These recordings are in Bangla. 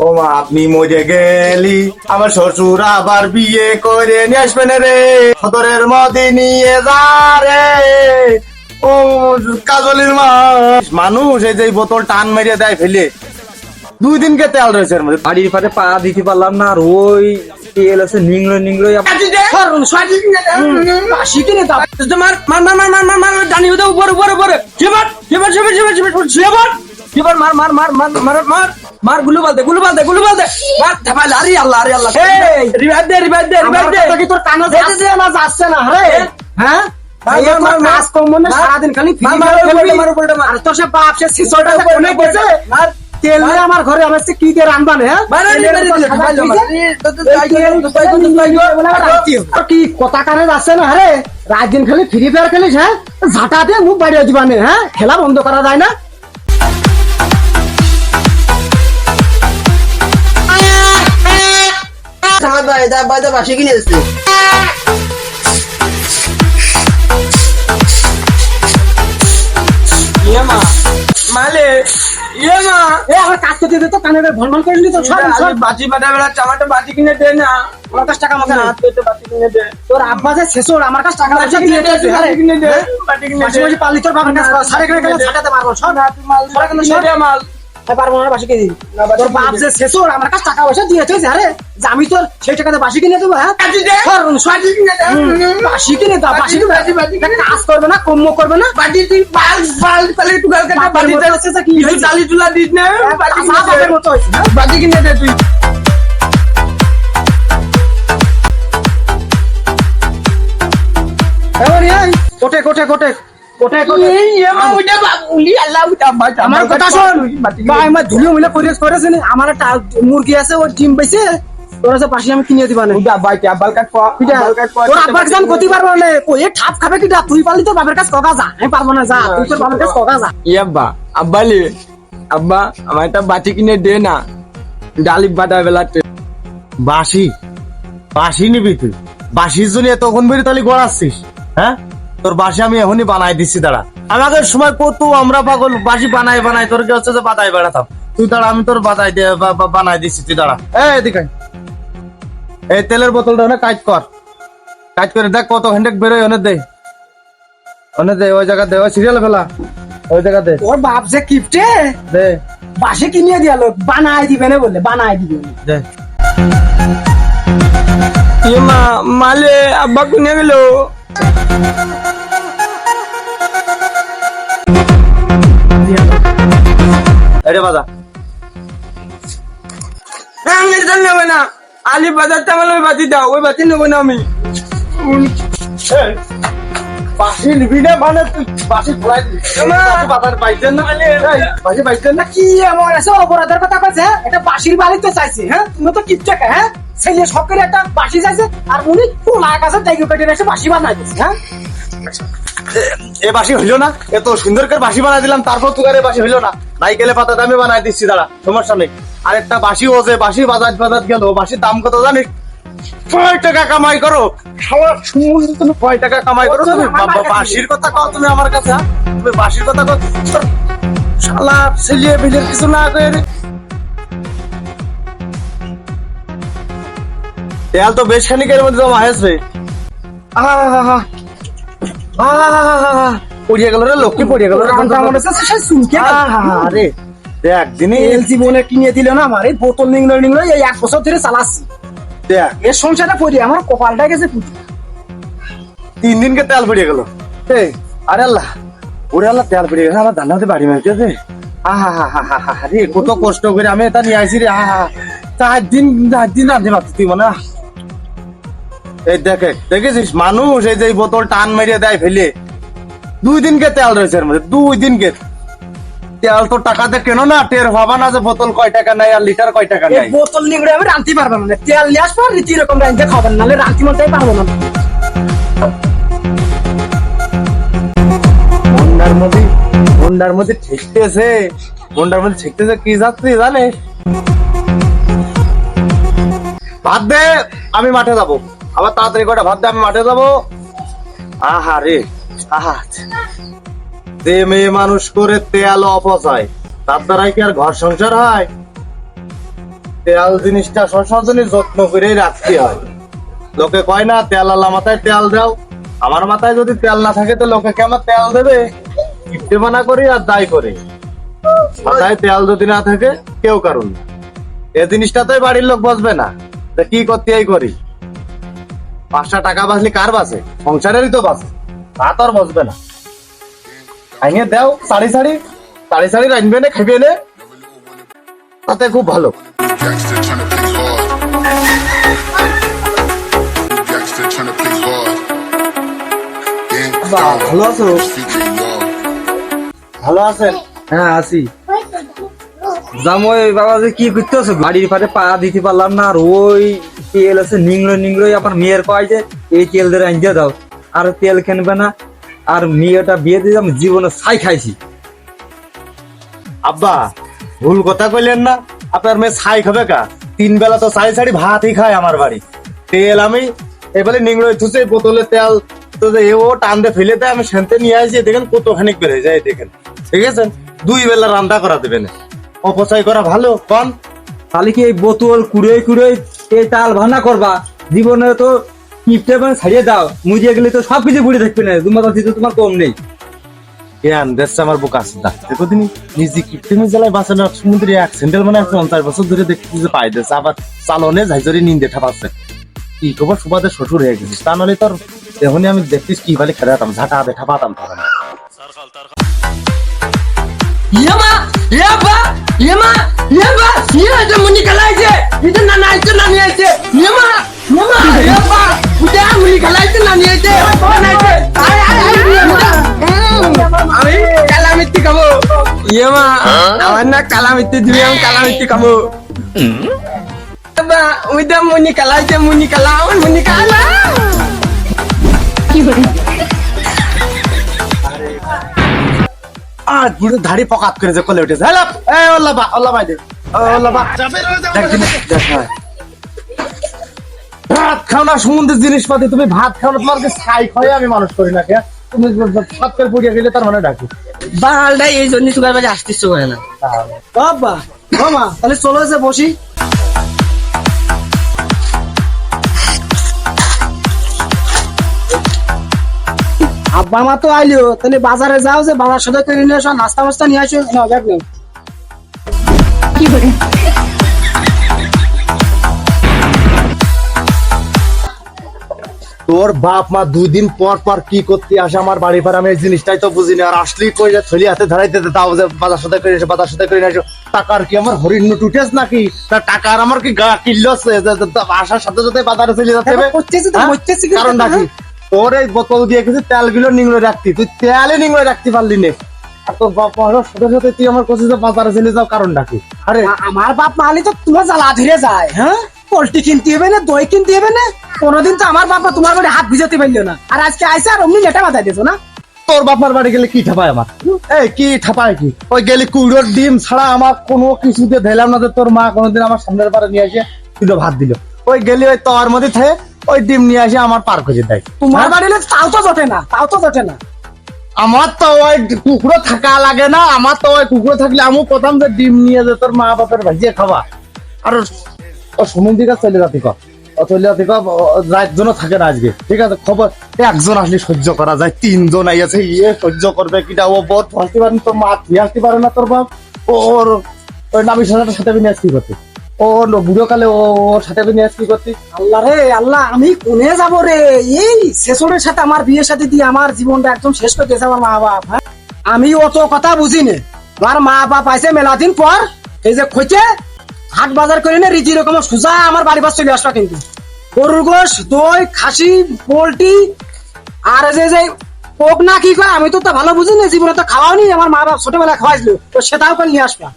ও মা আপনি মরে গেলি আমার শ্বশুর আবার বিয়ে করে নিয়ে আসবেন রে, সদরের মধ্যে নিয়ে যা রে। ও কাজলের মা, মানুষ এই যে বোতল টান মেরে দেয় ফেলে, 2 দিনকে তেল রয়েছে এর মধ্যে। বাড়ির পারে পা দিতে পারলাম না, আর ওই তেল আছে নিংলো নিংলো। মার গুলো বলতে মার ধাপাল। আরে আল্লাহ আরে আল্লাহ, রিভাইভ দে রিভাইভ দে রিভাইভ দে। তোর কানে যাচ্ছে না রে? হ্যাঁ সারাদিন খালি তোর সে বাপ সে শিশোটা কোনে গেছে তেল নিয়ে আমার ঘরে আমার কি দিয়ে রান্না হ্যাঁ কি কথা কানে যাচ্ছে না? রে রাত দিন খালি ফ্রি ফায়ার খেলিস? হ্যাঁ ঝাঁটা দিয়ে মুখ বাড়িয়ে দিবানে। হ্যাঁ খেলা বন্ধ করা যায় না? বাসি কিনে এসছে মালে আমার কাজ করতে দিতে কানে ভনভন করে নিত। বাজি বাটা বেলা চামাটা বাজি কিনে দে না, আমার কাছে টাকা মাথা হাত পেতে বাজি কিনে দে। তোর আব্বা যে শেষর আমার কাছে টাকা পয়সা দিয়ে দিয়েছে। বাজি কিনে দে, বাজি কিনে মাসে দে। মাসে পালি তোর বাবার কাছে সাড়ে করে গেলে ছাটাতে পারবো সব মাল মাল পারবো না বাসি কিনে তোর বাপ যে শেষর আমার কাছে টাকা পয়সা দিয়েছে। আরে যে আমি তোর সেই টাকাতে বাসি কিনে দেবো? হ্যাঁ বাসি কিনে দাও, বাসি কাজ করবে না, কম্ম করবে না। বাজি তুই বাল বাল পালে একটু গাল কাটা বাজি দে, কি কিছু চালি চুলা দিস না, বাজি কিনে দে, বাপের মতো হয়েছে। বাজি কিনে দে তুই। কোটে কোটে কোটে কোটে কোটে আমার কথা শোন ভাই, আমার ধুলিও মিলে করেছে না। আমার একটা মুরগি আছে, ওর ডিম পাইছে, তোর কাছে পাশে আমি কিনে দিবা না। তোর আব্বার কাছে আমি করতে পারবো না। ওই ঠাপ খাবে কিটা? তুই পারলি তোর বাপের কাছে কগা যা, আমি পারবো না। যা তুই তোর বাপের কাছে কগা যা। আব্বা আব্বালি আব্বা আমার একটা বাটি কিনে দে না, ডালি বাটা বেলাতে। বাসি বাসি নিবি তুই? বাসির জন্য তখন বেরিয়ে তাহলে গড়াচ্ছিস? হ্যাঁ তোর বাসি আমি এখনই বানাই দিচ্ছি। দাঁড়া, আমাদের সময় কত আমরা পাগল বাসি বানাই বানাই তোর কি হচ্ছে যে বাতাই বেড়াতাম। তুই দাঁড়া, আমি তোর বাতাই দিয়ে বানাই দিচ্ছি। তুই দাঁড়া, এদিকে এই তেলের বোতলটা অনেক কাজ কর, কাজ করে দেখ কত ঘন্টা বেরোয়। অনেক দে, অনেক দে, ওই জায়গা দে, ওই সিরিয়াল ফেলা ওই জায়গা দে। ওর বাপ যে কিপটে দে বাসে কিনে দিয়ালো, বানাই দিবে না বলে, বানাই দিবে না। দে। মা মালে আব্বা কোনে গেল? আরে বাজা আমি নেবো না, আলি বাজার তামাল ওই বাতি দাও, ওই বাতি নেবো না আমি। বাসি নিবি না মানে তুই বাসি ঘুরাই দিবি। বাজার পাইছেন না, বাসি পাইছেন না। কি এমন আছে অপরাধের কথা কইছে? এটা বাসির বাড়ি তো চাইছে। হ্যাঁ তুমি তো কিপটে। হ্যাঁ ছেলে সবকে একটা বাসি চাইছে, আর উনি পোলার কাছে দেখে কেটে এসে বাসি বানাই দিচ্ছে। হ্যাঁ এ বাসি হইলো না? এত সুন্দর করে বাসি বানাই দিলাম, তারপর তুই আরে বাসি হইলো না? নাইকেলে পাতা দামে বানাই দিচ্ছি। দাঁড়া, সমস্যা নেই। আরেকটা বাসি ও যে বাসি বাজার বাজার গেল, বাসির দাম কত জানিস? 6 টাকা কামাই করো। সারা সমুদ্র তুমি 6 টাকা কামাই করো। তুমি বাসির কথা কও তুমি আমার কাছে? হ্যাঁ তুমি বাসির কথা কও? শালা ছেলে বিলের কিছু না করে তেল তো বেশ খানিকের মধ্যে জমা হয়েছে। পড়িয়ে গেল রে, লক্ষ্মী পড়িয়ে গেল রে। আরে দেখ দিনে জীবনে কিনে দিল না আমার এই বোতল নিংলো নিংলো, এই 1 বছর ধরে চালাচ্ছি। দেখ এর সংসারটা পড়ি আমার কপালটা গেছে পুঁতি। 3 দিনকে তেল পড়িয়ে গেল। আরে আল্লাহ, ওরে আল্লাহ, তেল পড়িয়ে গেছে আমার ধান্নাতে বাড়ি মারতেছে। রে কত কষ্ট করে আমি এটা নিয়ে আসি রে। 4 দিন রাঁধতে পারছি তুই মানে। এই দেখে দেখেছিস মানুষ এই যে বোতল টান মেরিয়ে দেয় ফেলে, 2 দিনকে তেল রয়েছে এর মধ্যে। 2 দিনকে তেল তো টাকাতে কেন না, টের হবা না যে বোতল কয় টাকা নেয় আর লিটার কয় টাকা নেয়। বোতল নিংড়ে আমি রাঁধতে পারবো না। তেল নিয়ে আসবো রীতি রকম রাঁধতে খাবেন, নাহলে রাঁধতে মনটাই পারবো না। মন্ডার মধ্যে ঠেকতেছে, মন্ডার মধ্যে ঠেকতেছে কি যাচ্ছে জানিস? ভাত দে, আমি মাঠে যাবো। আবার তাড়াতাড়ি কটা ভাত দে, আমি মাঠে যাবো। আহা রে আহা, যে মেয়ে মানুষ করে তেল অপচয়, তার দ্বারাই কি আর ঘর সংসার হয়? তেল জিনিসটা সসজনই যত্ন করেই রাখতে হয়। লোকে কয় না তেল আলা মাথায় তেল দাও, আমার মাথায় যদি তেল না থাকে তো লোকে কে আমার তেল দেবে? কিপ্টে মানা করি আর দায় করে। মাথায় তেল যদি না থাকে কেউ কারণ না, এ জিনিসটাতে বাড়ির লোক বসবে না। তা কি করতে এই করি, 5টা টাকা বাঁচলে কার বাঁচে? সংসারেরই তো বাঁচে, তা তো আর বসবে না। আইনে দাও সারি সারি সারি সারি রাখবে না, খাইবে না, তাতে খুব ভালো। Gangster tryna play hard. Gangster tryna play hard. বাহ, ভালো আছো? Figure y'all. ভালো আছেন? হ্যাঁ আছি। জামই বাবা যে কি করতেছো? গাড়ির পারে পা দিতে পারলাম না, আর ওই তেল আছে নিংড়ো নিংড়োই আপনার মেয়ের কয় যে এই তেল দিয়ে আনতে দাও, আর তেল কিনবে না, আর মেয়েটা বিয়ে দিয়ে আমি জীবনে ছাই খাইছি। আব্বা ভুল কথা কইলেন না, আপনার মেয়ে ছাই খাবে কা? 3 বেলা তো ছাই ছাড়ি ভাতই খায় আমার বাড়ি। তেল আমি এবারে নিংড়ে থুসে বোতলে তেল তো যে ও টান দিয়ে ফেলে দেয়, আমি সেনতে নিয়ে আসি, দেখেন কতখানিক বেড়ে যায় দেখেন, ঠিক আছে? 2 বেলা রান্না করা দেবেন, অপচয় করা ভালো কন? তাহলে কি এই বোতল কুড়ে কুড়ে এই তাল ভানা করবা? জীবনে তো কিপটে মানে ছাড়িয়ে দাও, মুজিয়ে গেলে তো সবকিছু বুড়ে থাকবে না, তোমার কাছে তো তোমার কম নেই। জ্ঞান দেখছে আমার বুক আছে দা, দেখো তিনি নিজে কৃত্রিম জ্বালায় বাঁচানো সমুদ্রে অ্যাক্সিডেন্ট মানে 50 বছর ধরে দেখতেছি যে পাই দিচ্ছে, আবার চালনে ঝাইজরি নিন্দে ঠাপাচ্ছে। কি খবর সুবাদে শ্বশুর হয়ে গেছিস, তা নাহলে তোর এখনই আমি দেখতিস কি ভালো খেলাতাম, ঝাঁটা বেঠা পাতাম তখন। ইয়ামা ইয়াবা ইয়ামা ইয়াবা ইয়া যে মুনি খেলাইছে, এটা না না এটা না নিয়ে আইছে। ইয়ামা ইয়ামা ইয়াবা উদা মুনি খেলাইছে না নিয়ে আইছে, বানাইছে। আয় আয় আয় আমি কালামিতি খাবো। ইয়ামা আমার না কালামিতি দিবি, আমি কালামিতি খাবো। ইয়াবা উদা মুনি খেলাইছে, মুনি খেলাও, মুনি খেলা। আর বুড়ো ধাড়ি পকাত করে যে কোলে উঠেছে, হ্যালো এ ওল্লা বা ওল্লা ভাই দে ওল্লা বা একদিন দেখা ভাত খাও না সমুদ্রের জিনিসপাতি, তুমি ভাত খাও না, তোমার ছাই খাওয়াই আমি মানুষ করি না কে? তুমি সাত করে পুড়িয়ে গেলে তার মানে ডাকি বালটা এই জন্য তোমার বাড়ি আসতে ইচ্ছে করে না। বাবা মামা তাহলে চলো যে বসি। আব্বা মা তো আইলো, তাহলে বাজারে যাও, যে বাবার সাথে করে নিয়ে আসো, নাস্তা মাস্তা নিয়ে আসো। না দেখ না তোর বাপ মা 2 দিন পর পর কি করতে আসে আমার বাড়ি পর, আমি এই জিনিসটাই তো বুঝিনি। আর আসলেই কই যে থলি হাতে ধরাইতে তাও যে বাজার সাথে করে এসে বাজার সাথে করে এসো। টাকার কি আমার হরিণ টুটেস নাকি? তা টাকার আমার কি গা কিল্লস আসার সাথে সাথে বাজারে চলে যাচ্ছে করতেছি তো করতেছি কারণ নাকি? তোর এই বোতল দিয়ে গেছি তেলগুলো নিংড়ে রাখতি, তুই তেলে নিংড়ে রাখতে পারলি না। আর তোর বাপ মার সাথে সাথে তুই আমার কাছে বাজারে চলে যাও, কারণ নাকি? আরে আমার বাপ মালি তো তোমার জ্বালা ধরে যায়। হ্যাঁ পোল্ট্রি কিনতে হবে না, দই কিনতে হবে না, কোনোদিন তো আমার বাবা তোমার বাড়ি হাত ভিজাতে পারলো না, আর আজকে আইসা আর অমনি লেটা বাজাই দিয়েছো না। তোর বাপার বাড়ি গেলে কি ঠাপায় আমার? এই কি ঠাপায় কি? ওই গেলে কুড়োর ডিম ছাড়া আমার কোনো কিছুতে ধেলাম না যে তোর মা কোনোদিন আমার সামনের পারে নিয়ে এসে দুটো ভাত দিল। ওই গেলে ওই তোর মধ্যে থেকে ওই ডিম নিয়ে এসে আমার পার করে দেয়। তোমার বাড়ি তাও তো জটে না, তাও তো জটে না। আমার তো ওই কুকুরো থাকা লাগে না, আমার তো ওই কুকুরো থাকলে আমি প্রথম যে ডিম নিয়ে যে তোর মা বাপের ভাজিয়ে খাওয়া। আর ও সমুদ্রের কাছে চলে যাতে কর, ও চলে যাতে কর, রাতজনও থাকে না আজকে, ঠিক আছে? খবর একজন আসলে সহ্য করা যায়, 3 জন আইয়াছে, ইয়ে সহ্য করবে কিটা? ও বহুত হাসতে পারে, তোর মা আসতে পারে না, তোর বাপ ওর ওই নামি সাজাটার সাথে নিয়ে কি করতে? ও বুড়ো কালে ওর সাথে নিয়ে কি করতে? আল্লাহ রে আল্লাহ, আমি কোনে যাব রে? এই শেষরের সাথে আমার বিয়ের সাথে দিয়ে আমার জীবনটা একদম শেষ করে দিয়েছে আমার মা বাপ। হ্যাঁ আমি অত কথা বুঝি না। আমার মা বাপ আইসে মেলা দিন পর, এই যে খোঁজে হাট বাজার করে না রীতি রকম সোজা আমার বাড়ি পাশ চলে আসবা। কিন্তু গরুর গোশ, দই, খাসি, পোল্ট্রি আর যে পোক না কি কয়, আমি তো তা ভালো বুঝি না, জীবনে তো খাওয়াও নি। আমার মা বাপ ছোটবেলায় খাওয়াইছিল, তো সেটাও করে নিয়ে আসবা।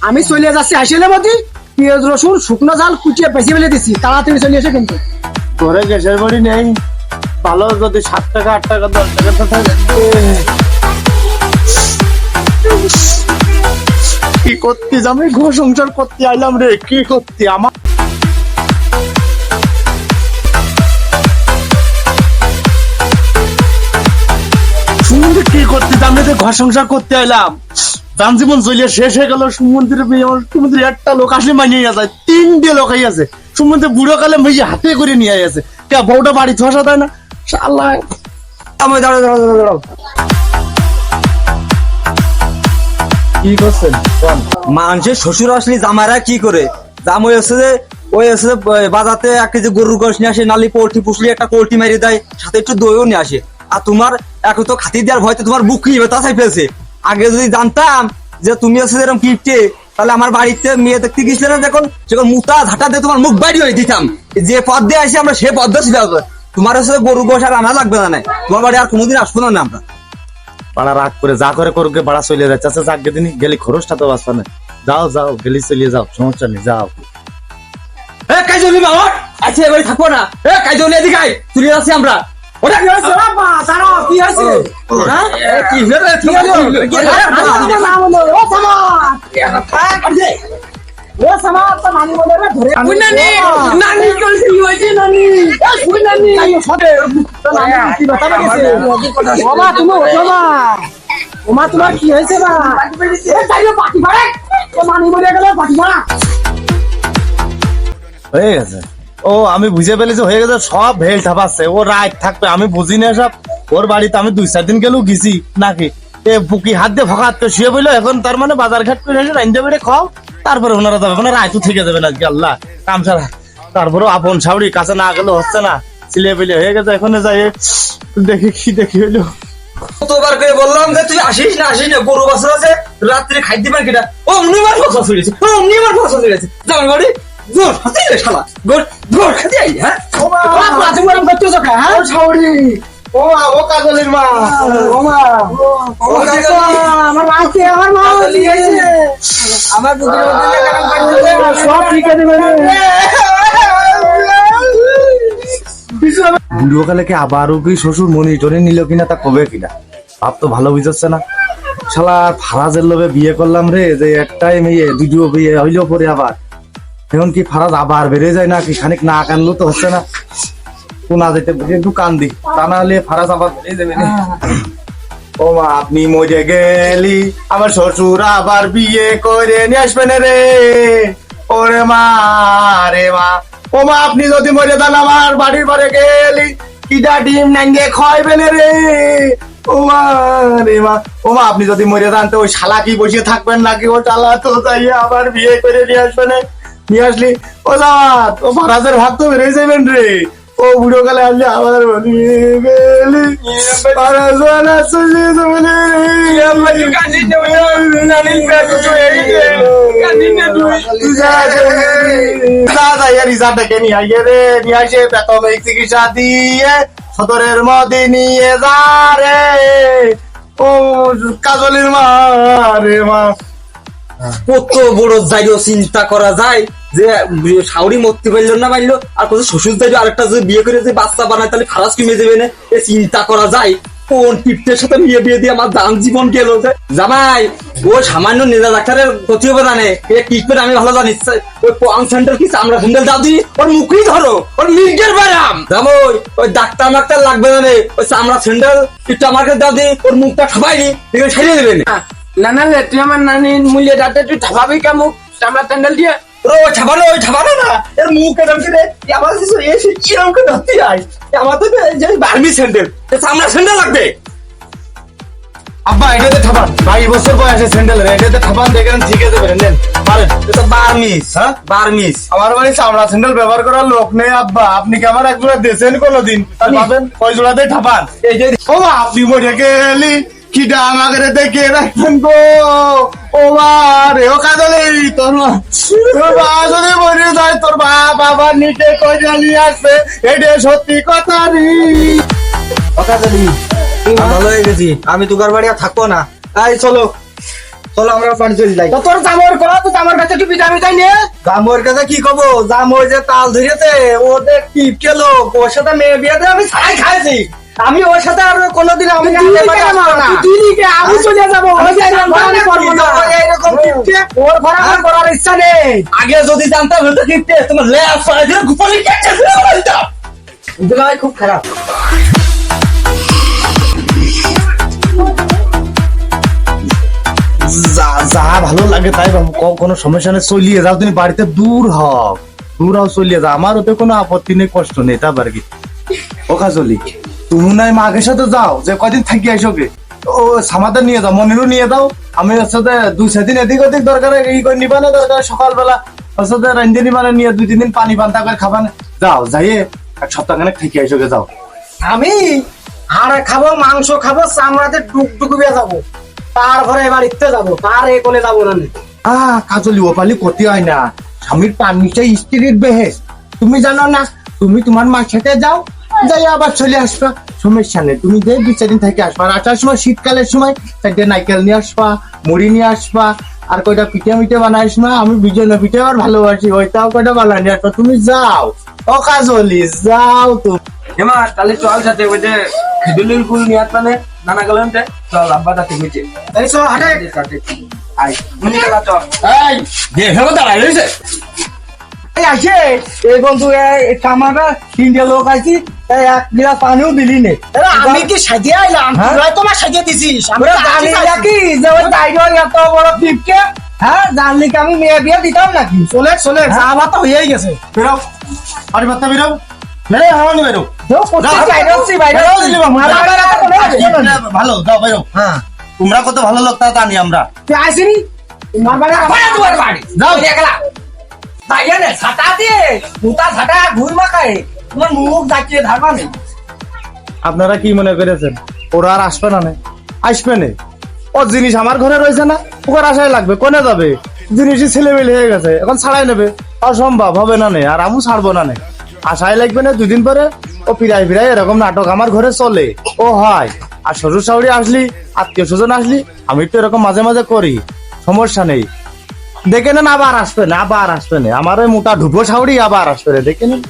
আমি চলে যাচ্ছি আইসেলের মধ্যে, পেঁয়াজ রসুন শুকনো ঝাল কুচিয়ে বেশি ফেলে দিচ্ছি, তাড়াতাড়ি চলে এসে। কিন্তু ঘরে গ্যাসের বাড়ি নেই, ভালো যদি 7 টাকা 8 টাকা 10 টাকা তো থাকে। কি করতে আমি ঘর সংসার করতে আইলাম রে? কি করতে আমার শুনতে কি করতে আমি যে ঘর সংসার করতে আইলাম? যান জীবন চলিয়ে শেষ হয়ে গেল। সুমন্দির মেয়ে আমার সুমন্দির একটা লোক আসলে মানিয়ে যায়, 3টে লোক আছে সুমন্দির বুড়ো কালে মেয়ে হাতে করে নিয়ে আছে। কে বউটা বাড়ি ধসা দেয় না শালা। আমি দাঁড়াও দাঁড়াও দাঁড়াও দাঁড়াও। কি করছেন মানুষের শ্বশুর আসলে জামাইরা কি করে? জাম ওই হচ্ছে যে বাজাতে 1 কেজি গরুর গোশ নিয়ে আসে, নালি পোল্ট্রি পুষলি একটা পোল্ট্রি মেরে দেয়, সাথে একটু দইও নিয়ে আসে। আর তোমার এখন তো খাতি দেওয়ার ভয়তে তোমার বুক কি তাছাই ফেলছে। আগে যদি জানতাম যে তুমি হচ্ছে এরকম কিপটে, তাহলে আমার বাড়িতে মেয়ে দেখতে গেছিলে না যখন, সেখন মুতা ঝাঁটা দিয়ে তোমার মুখ বাইরে হয়ে দিতাম। যে পথ দিয়ে আসি আমরা সে পথ দিয়ে ছিল। তোমার হচ্ছে গরু গোশ আর আনা লাগবে না, তোমার বাড়ি আর কোনোদিন আসবো না আমরা। পাড়া রাগ করে যা করে করুক, বাড়া চলে যাচ্ছে। আচ্ছা যাকে দিনই গেলি খরচটা তো বাঁচবা না। যাও যাও গেলি চলিয়ে যাও, সমস্যা নেই, যাও। কাজলি বাবা আচ্ছা এবারে থাকবো না। কাজলি এদিকে আয়, চলে যাচ্ছি আমরা। ওটা কি হয়েছে? বাবা দাঁড়াও, কি হয়েছে? হ্যাঁ? কি হয়েছে? কি হয়েছে? ও সামাদ তো নানি বলে রে ধরে। ওই নানি, নানি কইছে কি হয়েছে নানি? ওই নানি। তো নানি কি কথা বলেছে? বাবা তুমি ওঠো না। ওমা তোমার কি হয়েছে বা? এ যাইও পাটি মারে। তো নানি বলে গেল পাটি মারা। হয়ে গেছে। ও আমি বুঝে ফেলেছি, হয়ে গেছে। সব ভেল ঠাপাচ্ছে, ও রাগ থাকবে, আমি বুঝি না সব। ওর বাড়িতে আমি 2-4 দিন গেলেও গেছি নাকি। এ বুকি হাত দিয়ে ফকাত করে শুয়ে বললো, এখন তার মানে বাজার ঘাট করে এসে রাইন্দে বেড়ে খাও, তারপরে ওনারা যাবে। ওনারা আয়তু থেকে যাবে না আজকে, আল্লাহ কাম সারা। তারপরেও আপন সাউরি কাছে না গেলে হচ্ছে না, ছিলে পেলে হয়ে গেছে। এখন যাই দেখি কি দেখি হইলো। কতবার করে বললাম যে তুই আসিস না গরু বাছুর আছে, রাত্রে খাই দিবেন কিনা। ও অমনিবার ফসল চলেছে, ও অমনিবার ফসল চলেছে। যাবেন বাড়ি জোর হাতে শালা গোর গোর খাতে আই। হ্যাঁ ওমা তুমি এরকম করতেছো কা? হ্যাঁ ছাউড়ি। ও কাজলের মা, ওমা ও দেখো আমার মা কি আমার মা লিয়েছে। আমার বুকের মধ্যে কারণ করতে সব ঠিক আছে বুড়ো কালে কি আবারও কি শ্বশুর মনিটরে নিল কিনা তা কবে কিনা ভাব তো ভালো বুঝাচ্ছে না। শালা ফারাজের লোভে বিয়ে করলাম রে, যে একটাই মেয়ে দুটো বিয়ে হইলেও পরে আবার। এখন কি ফারাজ আবার বেড়ে যায় না কি? খানিক না কানলেও তো হচ্ছে না। কোনা যেতে একটু কান দি, তা না হলে ফারাজ আবার বেড়ে যাবে না। ও মা আপনি মরে গেলি, আমার শ্বশুর আবার বিয়ে করে নিয়ে আসবেন রে। ওরে মা রে মা, ও মা আপনি যদি মরে যান আমার বাড়ির পরে গেলি, কিটা ডিম নাঙ্গে খাইবেন রে। ও মা রে মা, ও মা আপনি যদি মরে যান তো ওই শালা কি বসে থাকবেন নাকি? ও শালা তো যাই আবার বিয়ে করে নিয়ে আসবেন। নিয়ে আসলি ও জাত, ও ফারাজের ভাত তো বেড়ে যাবেন রে। ও বুড়ো কালে আসলে আবার গেলি ফারাজ চলে যাবেন চিকিৎসা দিয়ে সদরের মধ্যে নিয়ে যা রে। ও কাজলের মা রে মা, কত বড় জায়গা চিন্তা করা যায় যে শাউরি মরতে পারলো না পারলো, আর কত শ্বশুর জায়গা আরেকটা যদি বিয়ে করে যে বাচ্চা বানায় তাহলে খারাপ কমে যাবে না। এ চিন্তা করা যায়? কোন টিপটের সাথে বিয়ে দিয়ে আমার দান জীবন গেল। জামাই ও সামান্য নেজা ডাক্তারের ক্ষতি হবে জানে, টিপমেন্ট আমি ভালো জানি। ওই পাং স্যান্ডেল কি চামড়া স্যান্ডেল দাও দি, ওর মুখেই ধরো, ওর মির্গের বাইরাম জামই। ওই ডাক্তার মাক্তার লাগবে না, ওই চামড়া স্যান্ডেল একটু আমার কাছে দাও দি, ওর মুখটা ঠাপাইনি সারিয়ে দেবে না। না না রে, তুই আমার নানির মূল্যে দাঁতে তুই ঠাপাবি কামুক চামড়া স্যান্ডেল দিয়ে। ওই ছাপানো না, এর মুখ এরকম করে আমার এসে কিরকম করে ধরতে যায়। আমার তো বার্মি স্যান্ডেল, চামড়া স্যান্ডেল লাগবে। আব্বা এটাতে ঠাপান, 22 বছর বয়সে স্যান্ডেল রে, এটাতে ঠাপান দেখেন ঠিক আছে নেন পারেন। এটা বার্মিস, হ্যাঁ বার্মিস। আমার বাড়ি চামড়া স্যান্ডেল ব্যবহার করার লোক নেই আব্বা। আপনি কি আমার একজোড়া দিয়েছেন কোনোদিন? পাবেন ওই জোড়াতে ঠাপান। এই যে ও মা আপনি মরে গেলি, কিটা আমাকে দেখে রাখবেন গো। ও মা রে, ও কাজলি তোর মা, তোর মা যদি মরে যায় তোর বাপ আবার নিতে কইরা নিয়ে আসবে, এটা সত্যি কথা রে। ও কাজলি ভালো হয়ে গেছি, আমি তোকার বাড়ি আর থাকবো না। এই চলো চলো আমরা বাড়ি চলে যাই। তো তোর জামর করা তো জামর কাছে একটু বিদামি তাই নে। জামোর কাছে কি কব? জামোর যে তাল ধরেছে, ওদের টিপকে লোক, ওর সাথে মেয়ে বিয়েতে আমি ছাই খাইছি। আমি ওর সাথে আর কোনোদিন আমি আমি চলে যাবো, ওই যে আমি করবো না। এইরকম টিপকে ওর ঘরে আমার করার ইচ্ছা নেই। আগে যদি জানতাম হতো টিপকে তোমার লেফট সাইডে গোপালি কেটে দিতাম। দুলাই খুব খারাপ। যা ভালো লাগে তাই ভাবো, কোনো সমস্যা নেই, চলিয়ে যাও তুমি বাড়িতে দূর হও চলিয়ে যাও, আমার ওতে কোনো আপত্তি নেই, কষ্ট নেই, তারপর কি ও কাজলি তুমি নাই মাঘের সাথে যাও, যে কদিন থাকি আইসোগে ও সামাদের নিয়ে যাও, মনিরও নিয়ে দাও, আমি ওর সাথে 2-4 দিন এদিক ওদিক দরকার ই করে নিবা না, দরকার সকালবেলা ওর সাথে রান্ধে নিবা না, নিয়ে 2-3 দিন পানি পান্তা করে খাবা না, যাও যাইয়ে এক সপ্তাহ খানেক থাকি আইসোগে যাও। আমি হাড় খাবো, মাংস খাবো, চামড়াতে ডুকুবিয়া যাবো, তারপরে এবার ইতে যাবো, তার এ কোলে যাবো না। কাজলি ও পালি ক্ষতি হয় না, স্বামীর পারমিশন স্ত্রীর বেহেস, তুমি জানো না, তুমি তোমার মার সাথে যাও, যাই আবার চলে আসবা, সমস্যা নেই, তুমি যে 2-4 দিন থেকে আসবা, আর আসার সময় শীতকালের সময় 4টে নাইকেল নিয়ে আসবা, মুড়ি নিয়ে আসবা, আর কয়টা পিঠে মিঠে বানাইস না, আমি বিজয় পিঠে আর ভালোবাসি, ওইটাও কয়টা বানাই নিয়ে আসবা, তুমি যাও ও কাজলি যাও তুমি। এমা তাহলে চল সাথে ওই যে খেজুরের ফুল নিয়ে আসবানে নানা গেলাম চল আব্বা তাতে বুঝে এই চল হাটে। আই মুনি খেলা চল এই দেখো দাঁড়াই রয়েছে এই আসে এই বন্ধু কামাটা 3টে লোক আইছি, এই 1 গ্লাস পানিও দিলি নে। আমি কি সাজিয়ে আইলাম, তুই তোমার সাজিয়ে দিছিস, আমি জানি নাকি যে ওই ডাইনর এত বড় ফিপকে, হ্যাঁ জানলি কি আমি মেয়ে বিয়ে দিতাম নাকি? চলে যাওয়া তো হয়েই গেছে। বেরো আরে বাচ্চা বেরো, মেরে হাওয়ানি বেরো, ভালো যাও বেরো, হ্যাঁ তোমরা কত ভালো লোক তা জানি আমরা, তুই আইসিনি তোমার বাড়ি তোমার বাড়ি যাও দেখলা তাইয়া নে ছাতা দিয়ে মুতা ছাতা ঘুর মাখায় তোমার মুখ ডাকিয়ে ধারবা নেই। আপনারা কি মনে করেছেন ওরা আর আসবে না? আসবে না, ওর জিনিস আমার ঘরে রয়েছে না, ওকে আশায় লাগবে, কোনে যাবে, জিনিসই ছেলেমেলে হয়ে গেছে, এখন ছাড়াই নেবে, অসম্ভব হবে না, আর আমি ছাড়বো না, আশায় লাগবে না, 2 দিন পরে ও ফিরাই এরকম নাটক আমার ঘরে চলে, ও হয়, আর শ্বশুর শাশুড়ি আসলি, আত্মীয় স্বজন আসলি, আমি তো এরকম মাঝে মাঝে করি, সমস্যা নেই, দেখে নেন আবার আসবে না, আমার ওই মোটা ঢুপো শাশুড়ি আবার আসবে না, দেখে নেন।